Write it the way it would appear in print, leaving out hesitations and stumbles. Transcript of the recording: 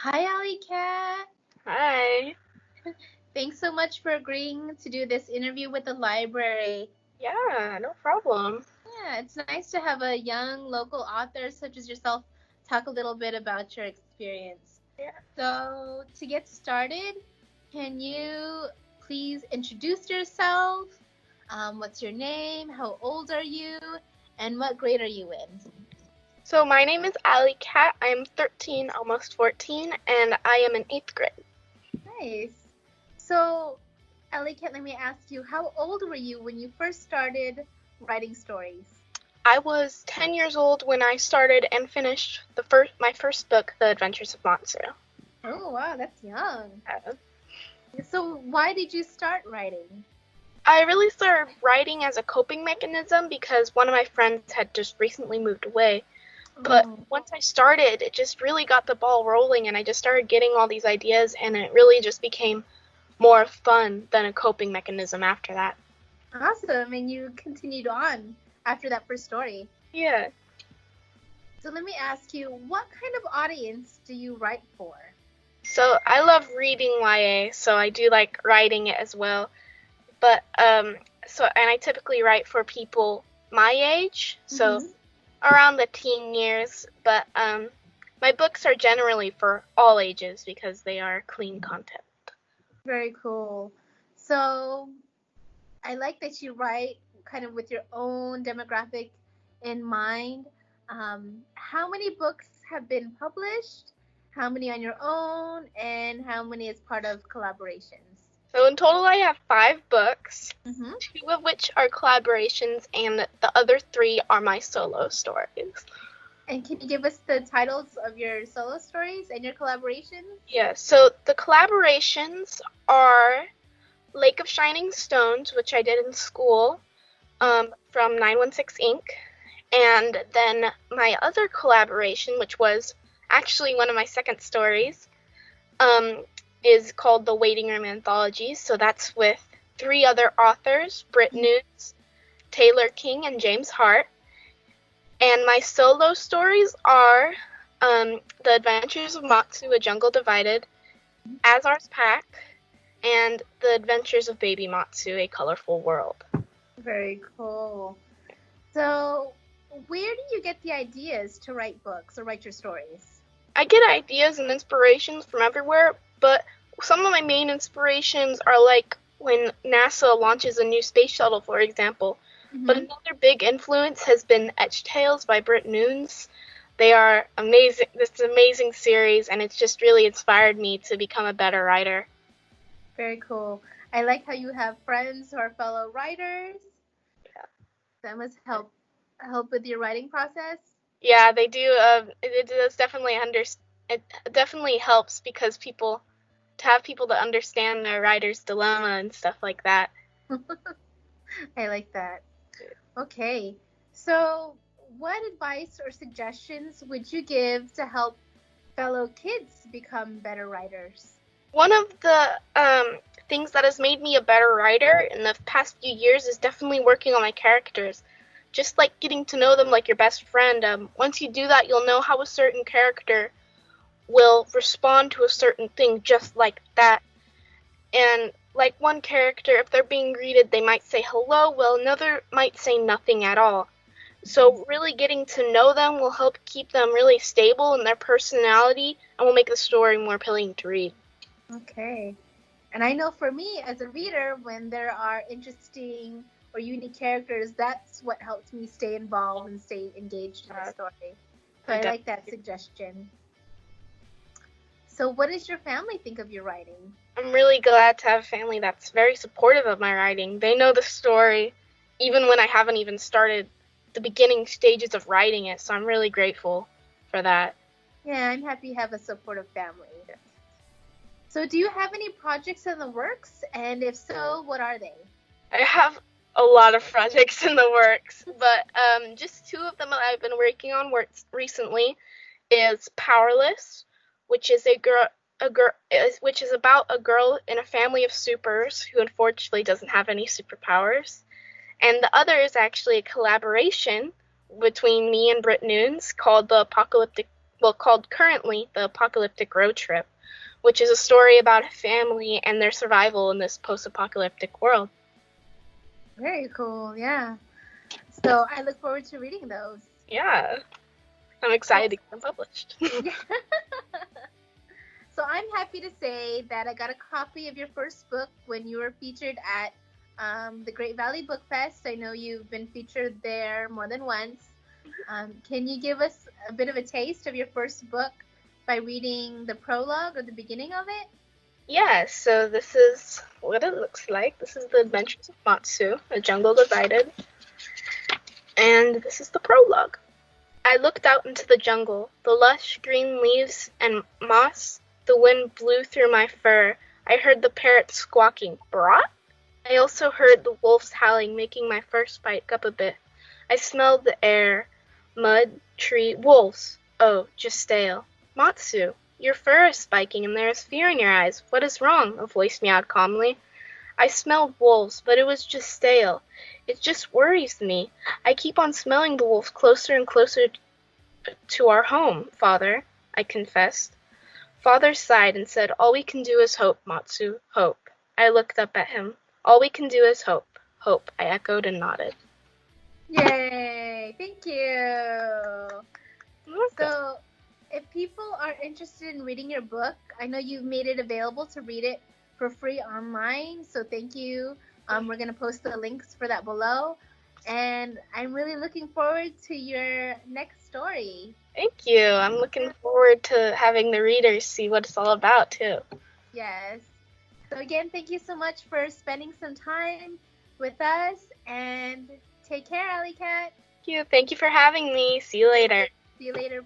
Hi, Allie Kat. Hi. Thanks so much for agreeing to do this interview with the library. Yeah, no problem. Yeah, it's nice to have a young local author such as yourself talk a little bit about your experience. Yeah. So, to get started, can you please introduce yourself? What's your name? How old are you? And what grade are you in? So my name is Allie Kat. I'm 13, almost 14, and I am in 8th grade. Nice. So, Allie Kat, let me ask you, how old were you when you first started writing stories? I was 10 years old when I started and finished my first book, The Adventures of Matsu. Oh, wow, that's young. Uh, So, why did you start writing? I really started writing as a coping mechanism because one of my friends had just recently moved away. But Oh, once I started, it just really got the ball rolling, and I just started getting all these ideas, and it really just became more fun than a coping mechanism after that. awesome. And you continued on after that first story. Yeah. So, let me ask you, what kind of audience do you write for? So I love reading YA, so I do like writing it as well. But and I typically write for people my age, so Mm-hmm. around the teen years. But my books are generally for all ages because they are clean content. Very cool. So, I like that you write kind of with your own demographic in mind. How many books have been published? How many on your own? And how many as part of collaborations? So in total, I have 5 books, Mm-hmm. 2 of which are collaborations, and the other 3 are my solo stories. And can you give us the titles of your solo stories and your collaborations? Yeah. So the collaborations are Lake of Shining Stones, which I did in school, from 916 Inc. And then my other collaboration, which was actually one of my second stories, um, is called The Waiting Room Anthology. So that's with 3 other authors, Britt Nunes, Taylor King, and James Hart. And my solo stories are The Adventures of Matsu, A Jungle Divided, Azar's Pack, and The Adventures of Baby Matsu, A Colorful World. Very cool. So, where do you get the ideas to write books or write your stories? I get ideas and inspirations from everywhere, but some of my main inspirations are like when NASA launches a new space shuttle, for example. But Mm-hmm. another big influence has been Etched Tales by Britt Nunes. They are amazing. This is an amazing series, and it's just really inspired me to become a better writer. Very cool. I like how you have friends who are fellow writers. That must help with your writing process. Yeah, they do. It does definitely it definitely helps because to have people to understand their writer's dilemma and stuff like that. I like that. Okay. So, what advice or suggestions would you give to help fellow kids become better writers? One of the things that has made me a better writer in the past few years is definitely working on my characters. Just like getting to know them like your best friend. Once you do that, you'll know how a certain character will respond to a certain thing just like that. And like one character, if they're being greeted, they might say hello, well, another might say nothing at all. So really getting to know them will help keep them really stable in their personality and will make the story more appealing to read. Okay. And I know for me as a reader, when there are interesting or unique characters, that's what helps me stay involved and stay engaged in the Uh, story. So I I like definitely that suggestion. So, what does your family think of your writing? I'm really glad to have a family that's very supportive of my writing. They know the story even when I haven't even started the beginning stages of writing it, so I'm really grateful for that. Yeah, I'm happy you have a supportive family. So, do you have any projects in the works? And if so, what are they? I have a lot of projects in the works, but just 2 of them that I've been working on recently is Powerless, which is which is about a girl in a family of supers who unfortunately doesn't have any superpowers. And the other is actually a collaboration between me and Britt Nunes called The Apocalyptic called currently The Apocalyptic Road Trip, which is a story about a family and their survival in this post-apocalyptic world. Very cool, yeah. So I look forward to reading those. Yeah, I'm excited to get them published. So I'm happy to say that I got a copy of your first book when you were featured at the Great Valley Book Fest. I know you've been featured there more than once. Can you give us a bit of a taste of your first book by reading the prologue or the beginning of it? Yeah, so this is what it looks like. This is the Adventures of Matsu, A Jungle Divided. And this is the prologue. I looked out into the jungle, the lush green leaves and moss. The wind blew through my fur. I heard the parrot squawking, "Brat?" I also heard the wolves howling, making my fur spike up a bit. I smelled the air, mud, tree, wolves. Oh, just stale. Matsu, your fur is spiking and there is fear in your eyes. What is wrong? A voice meowed calmly. I smelled wolves, but it was just stale. It just worries me. I keep on smelling the wolves closer and closer to our home, Father, I confessed. Father sighed and said, "All we can do is hope, Matsu, hope." I looked up at him. "All we can do is hope, hope," I echoed and nodded. Yay! Thank you. So, if people are interested in reading your book, I know you've made it available to read it for free online. So, thank you. We're going to post the links for that below. And I'm really looking forward to your next story. Thank you. I'm looking forward to having the readers see what it's all about, too. Yes. So, again, thank you so much for spending some time with us. And take care, Allie Kat. Thank you for having me. See you later. See you later.